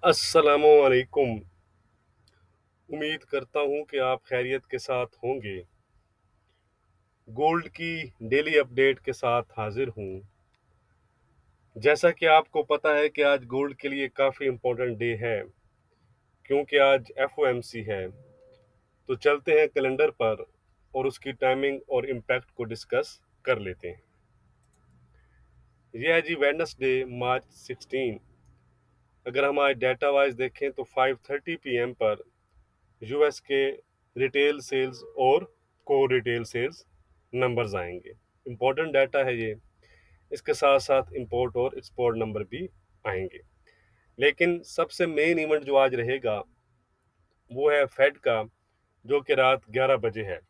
अस्सलामुअलैकुम। उम्मीद करता हूँ कि आप खैरियत के साथ होंगे। गोल्ड की डेली अपडेट के साथ हाजिर हूँ। जैसा कि आपको पता है कि आज गोल्ड के लिए काफ़ी इम्पोर्टेंट डे है, क्योंकि आज एफओएमसी है। तो चलते हैं कैलेंडर पर और उसकी टाइमिंग और इम्पैक्ट को डिस्कस कर लेते हैं। यह है जी वेडनेसडे मार्च 16। अगर हम आज डाटा वाइज देखें तो 5:30 पीएम पर यूएस के रिटेल सेल्स और कोर रिटेल सेल्स नंबर्स आएंगे। इम्पोर्टेंट डाटा है ये। इसके साथ साथ इंपोर्ट और एक्सपोर्ट नंबर भी आएंगे। लेकिन सबसे मेन इवेंट जो आज रहेगा वो है फेड का, जो कि रात 11 बजे है।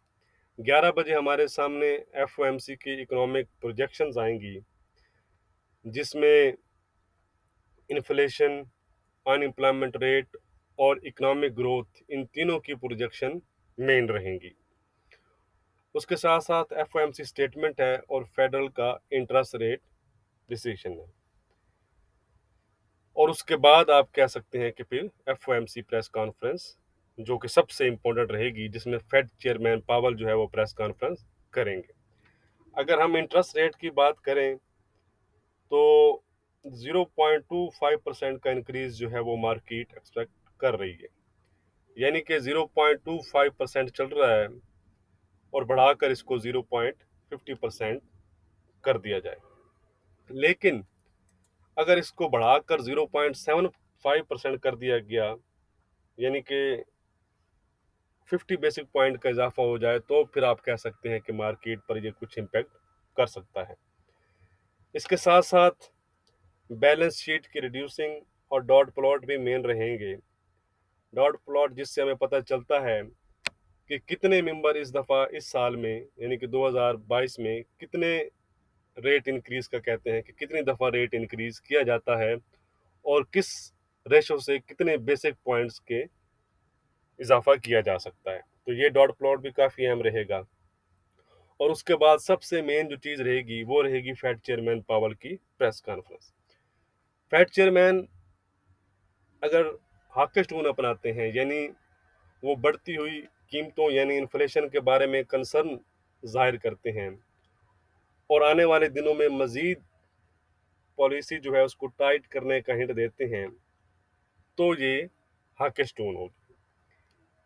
11 बजे हमारे सामने एफओएमसी की इकोनॉमिक प्रोजेक्शंस आएंगी, जिसमें इन्फ्लेशन, अनएम्प्लॉयमेंट रेट और इकोनॉमिक ग्रोथ, इन तीनों की प्रोजेक्शन मेन रहेंगी। उसके साथ साथ एफओएमसी स्टेटमेंट है और फेडरल का इंटरेस्ट रेट डिसीजन है। और उसके बाद आप कह सकते हैं कि फिर एफओएमसी प्रेस कॉन्फ्रेंस, जो कि सबसे इम्पोर्टेंट रहेगी, जिसमें फेड चेयरमैन पावल जो है वो प्रेस कॉन्फ्रेंस करेंगे। अगर हम इंटरेस्ट रेट की बात करें तो 0.25% का इंक्रीज जो है वो मार्केट एक्सपेक्ट कर रही है। यानी कि 0.25% चल रहा है और बढ़ाकर इसको 0.50% कर दिया जाए। लेकिन अगर इसको बढ़ाकर 0.75% कर दिया गया, यानी कि 50 बेसिक पॉइंट का इजाफा हो जाए, तो फिर आप कह सकते हैं कि मार्केट पर ये कुछ इम्पैक्ट कर सकता है। इसके साथ साथ बैलेंस शीट की रिड्यूसिंग और डॉट प्लॉट भी मेन रहेंगे। डॉट प्लॉट जिससे हमें पता चलता है कि कितने मेंबर इस दफ़ा इस साल में, यानी कि 2022 में कितने रेट इंक्रीज का कहते हैं कि कितनी दफ़ा रेट इंक्रीज किया जाता है और किस रेशो से कितने बेसिक पॉइंट्स के इजाफा किया जा सकता है। तो ये डॉट प्लॉट भी काफ़ी अहम रहेगा। और उसके बाद सबसे मेन जो चीज़ रहेगी वो रहेगी फेड चेयरमैन पावल की प्रेस कॉन्फ्रेंस। फेड चेयरमैन अगर हाकिश टोन अपनाते हैं, यानी वो बढ़ती हुई कीमतों यानी इन्फ्लेशन के बारे में कंसर्न जाहिर करते हैं और आने वाले दिनों में मज़ीद पॉलिसी जो है उसको टाइट करने का हिंट देते हैं, तो ये हाकिश टोन होगी।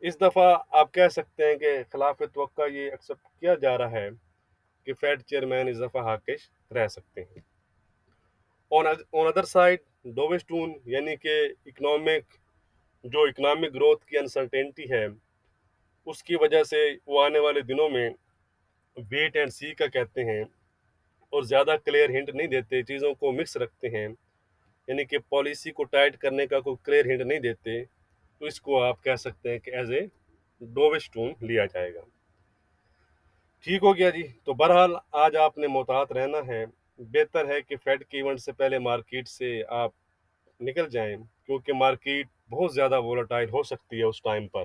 इस दफ़ा आप कह सकते हैं कि खिलाफ तवक्का ये एक्सेप्ट किया जा रहा है कि फेड चेयरमैन इस दफ़ा हाकिश रह सकते हैं। On other side dovish tone, यानी कि इकोनॉमिक ग्रोथ की अनसर्टेनिटी है, उसकी वजह से वो आने वाले दिनों में वेट एंड सी का कहते हैं और ज़्यादा क्लियर हिंट नहीं देते, चीज़ों को मिक्स रखते हैं, यानी कि पॉलिसी को टाइट करने का कोई क्लियर हिंट नहीं देते। तो इसको आप कह सकते हैं कि एज ए डोविश टून लिया जाएगा। ठीक हो गया जी। तो बहरहाल आज आपने मोहतात रहना है। बेहतर है कि फेड के इवेंट से पहले मार्केट से आप निकल जाएं, क्योंकि मार्केट बहुत ज़्यादा वोलेटाइल हो सकती है उस टाइम पर।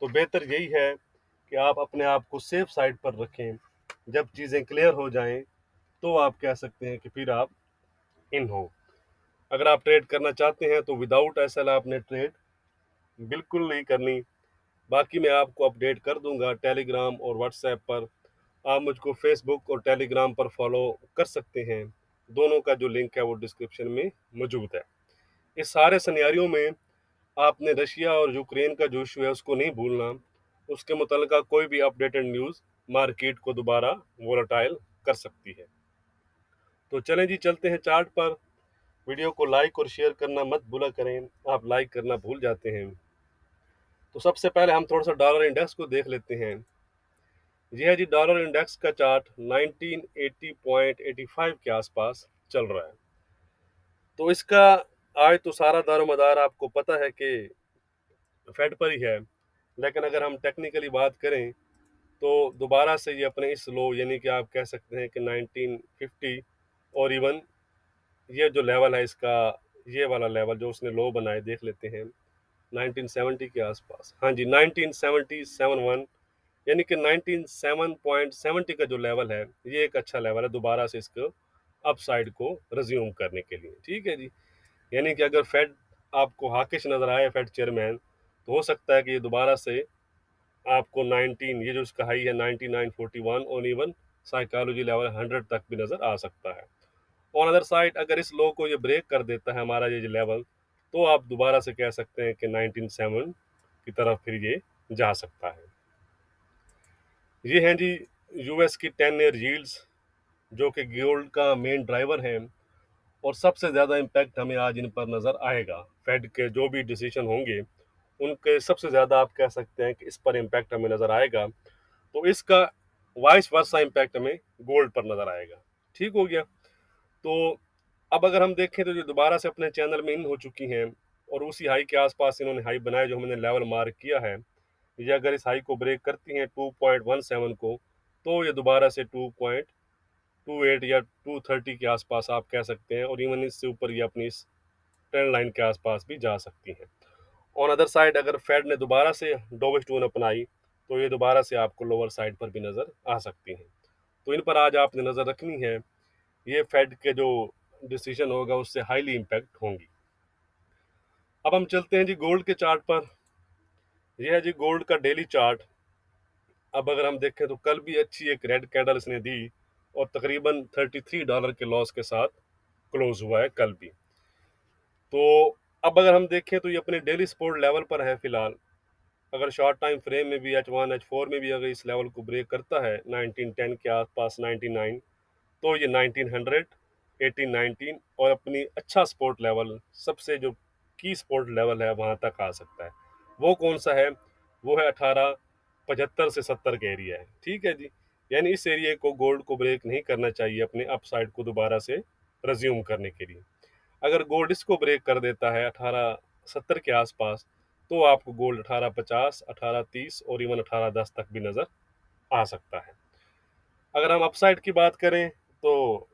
तो बेहतर यही है कि आप अपने आप को सेफ साइड पर रखें। जब चीज़ें क्लियर हो जाएं तो आप कह सकते हैं कि फिर आप इन हो। अगर आप ट्रेड करना चाहते हैं तो विदाउट एसएल आपने ट्रेड बिल्कुल नहीं करनी। बाकी मैं आपको अपडेट कर दूंगा टेलीग्राम और व्हाट्सएप पर। आप मुझको फेसबुक और टेलीग्राम पर फॉलो कर सकते हैं। दोनों का जो लिंक है वो डिस्क्रिप्शन में मौजूद है। इस सारे सिनेरियो में आपने रशिया और यूक्रेन का जो इशू है उसको नहीं भूलना। उसके मुतल्लिका कोई भी अपडेटेड न्यूज़ मार्केट को दोबारा वोलेटाइल कर सकती है। तो चलें जी, चलते हैं चार्ट पर। वीडियो को लाइक और शेयर करना मत भूला करें, आप लाइक करना भूल जाते हैं। तो सबसे पहले हम थोड़ा सा डॉलर इंडेक्स को देख लेते हैं। यह है जी डॉलर इंडेक्स का चार्ट 1980.85 के आसपास चल रहा है। तो इसका आज तो सारा दारोमदार आपको पता है कि फेड पर ही है। लेकिन अगर हम टेक्निकली बात करें तो दोबारा से ये अपने इस लो, यानी कि आप कह सकते हैं कि 1950 और इवन ये जो लेवल है इसका, ये वाला लेवल जो उसने लो बनाए देख लेते हैं 1970 के आसपास। हाँ जी, 1970-71, यानी कि 1907.70 का जो लेवल है, ये एक अच्छा लेवल है दोबारा से इसको अपसाइड को रिज्यूम करने के लिए। ठीक है जी। यानी कि अगर फेड आपको हाकिश नज़र आए फेड चेयरमैन, तो हो सकता है कि ये दोबारा से आपको 19, ये जो इसका हाई है 99.41, और इवन साइकोलॉजी लेवल 100 तक भी नज़र आ सकता है। ऑन अदर साइड अगर इस लो को ये ब्रेक कर देता है हमारा ये लेवल, तो आप दोबारा से कह सकते हैं कि 19.7 की तरफ फिर ये जा सकता है। ये हैं जी यूएस की 10 ईयर यील्ड्स, जो कि गोल्ड का मेन ड्राइवर है, और सबसे ज़्यादा इम्पैक्ट हमें आज इन पर नज़र आएगा। फेड के जो भी डिसीजन होंगे उनके सबसे ज़्यादा आप कह सकते हैं कि इस पर इम्पैक्ट हमें नज़र आएगा, तो इसका वाइस वर्सा इम्पैक्ट हमें गोल्ड पर नज़र आएगा। ठीक हो गया। तो अब अगर हम देखें तो ये दोबारा से अपने चैनल में इन हो चुकी हैं, और उसी हाई के आसपास इन्होंने हाई बनाया जो हमने लेवल मार्क किया है। ये अगर इस हाई को ब्रेक करती हैं 2.17 को, तो ये दोबारा से 2.28 या 2.30 के आसपास आप कह सकते हैं, और इवन इससे ऊपर ये अपनी इस ट्रेंड लाइन के आसपास भी जा सकती हैं। ऑन अदर साइड अगर फेड ने दोबारा से डोविश टून अपनाई, तो ये दोबारा से आपको लोअर साइड पर भी नज़र आ सकती हैं। तो इन पर आज आपने नज़र रखनी है। ये फेड के जो डिसीजन होगा उससे हाईली इम्पैक्ट होंगी। अब हम चलते हैं जी गोल्ड के चार्ट पर। यह है जी गोल्ड का डेली चार्ट। अब अगर हम देखें तो कल भी अच्छी एक रेड कैंडल इसने दी, और तकरीबन $33 के लॉस के साथ क्लोज हुआ है कल भी। तो अब अगर हम देखें तो ये अपने डेली सपोर्ट लेवल पर है फिलहाल। अगर शॉर्ट टाइम फ्रेम में भी H1 H4 में भी अगर इस लेवल को ब्रेक करता है 1910 के आसपास 99, तो ये 1900, 1819 और अपनी अच्छा सपोर्ट लेवल, सबसे जो की सपोर्ट लेवल है वहां तक आ सकता है। वो कौन सा है? वो है 1875 से 70 का एरिया है। ठीक है जी। यानी इस एरिया को गोल्ड को ब्रेक नहीं करना चाहिए अपने अपसाइड को दोबारा से रिज्यूम करने के लिए। अगर गोल्ड इसको ब्रेक कर देता है 1870 के आसपास, तो आपको गोल्ड 1850, 1830 और इवन 1810 तक भी नज़र आ सकता है। अगर हम अपसाइड की बात करें तो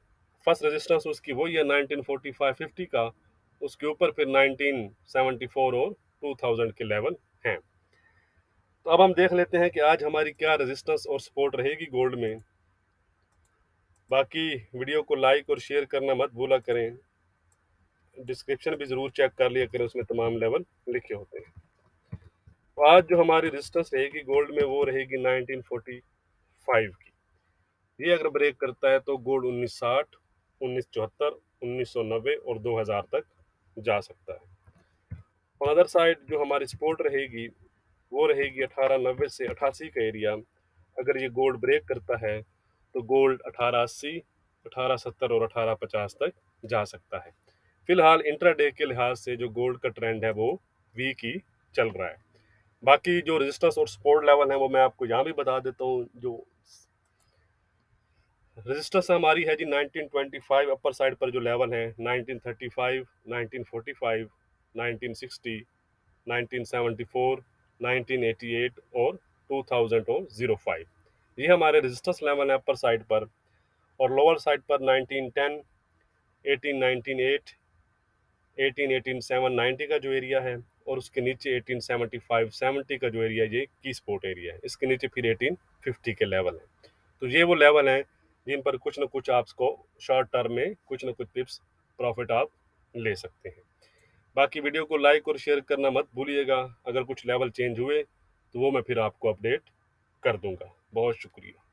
फर्स्ट रेजिस्टेंस उसकी वही है 1945-50 का, उसके ऊपर फिर 1974 और 2000 के लेवल हैं। तो अब हम देख लेते हैं कि आज हमारी क्या रेजिस्टेंस और सपोर्ट रहेगी गोल्ड में। बाकी वीडियो को लाइक और शेयर करना मत भूला करें। डिस्क्रिप्शन भी ज़रूर चेक कर लिया करें, उसमें तमाम लेवल लिखे होते हैं। तो आज जो हमारी रेजिस्टेंस रहेगी गोल्ड में वो रहेगी 1945 की। ये अगर ब्रेक करता है तो गोल्ड 1960, 1974, 1990 और 2000 तक जा सकता है। और अदर साइड जो हमारी सपोर्ट रहेगी वो रहेगी 1890 से 88 का एरिया। अगर ये गोल्ड ब्रेक करता है तो गोल्ड 1880, 1870 और 1850 तक जा सकता है। फिलहाल इंट्राडे के लिहाज से जो गोल्ड का ट्रेंड है वो वीक ही चल रहा है। बाकी जो रेजिस्टेंस और सपोर्ट लेवल है वो मैं आपको यहाँ भी बता देता हूँ। जो रेजिस्टेंस हमारी है जी 1925 अपर साइड पर जो लेवल है 1935, 1945, 1960, 1974, 1988 और 2005। ये हमारे रेजिस्टेंस लेवल है अपर साइड पर। और लोअर साइड पर 1910, 1898, 1887 का जो एरिया है, और उसके नीचे 1875 70 का जो एरिया है ये की स्पोर्ट एरिया है। इसके नीचे फिर 1850 के लेवल है। तो ये वो लेवल हैं जिन पर कुछ ना कुछ आपको शॉर्ट टर्म में कुछ ना कुछ टिप्स प्रॉफिट आप ले सकते हैं। बाकी वीडियो को लाइक और शेयर करना मत भूलिएगा। अगर कुछ लेवल चेंज हुए तो वो मैं फिर आपको अपडेट कर दूंगा। बहुत शुक्रिया।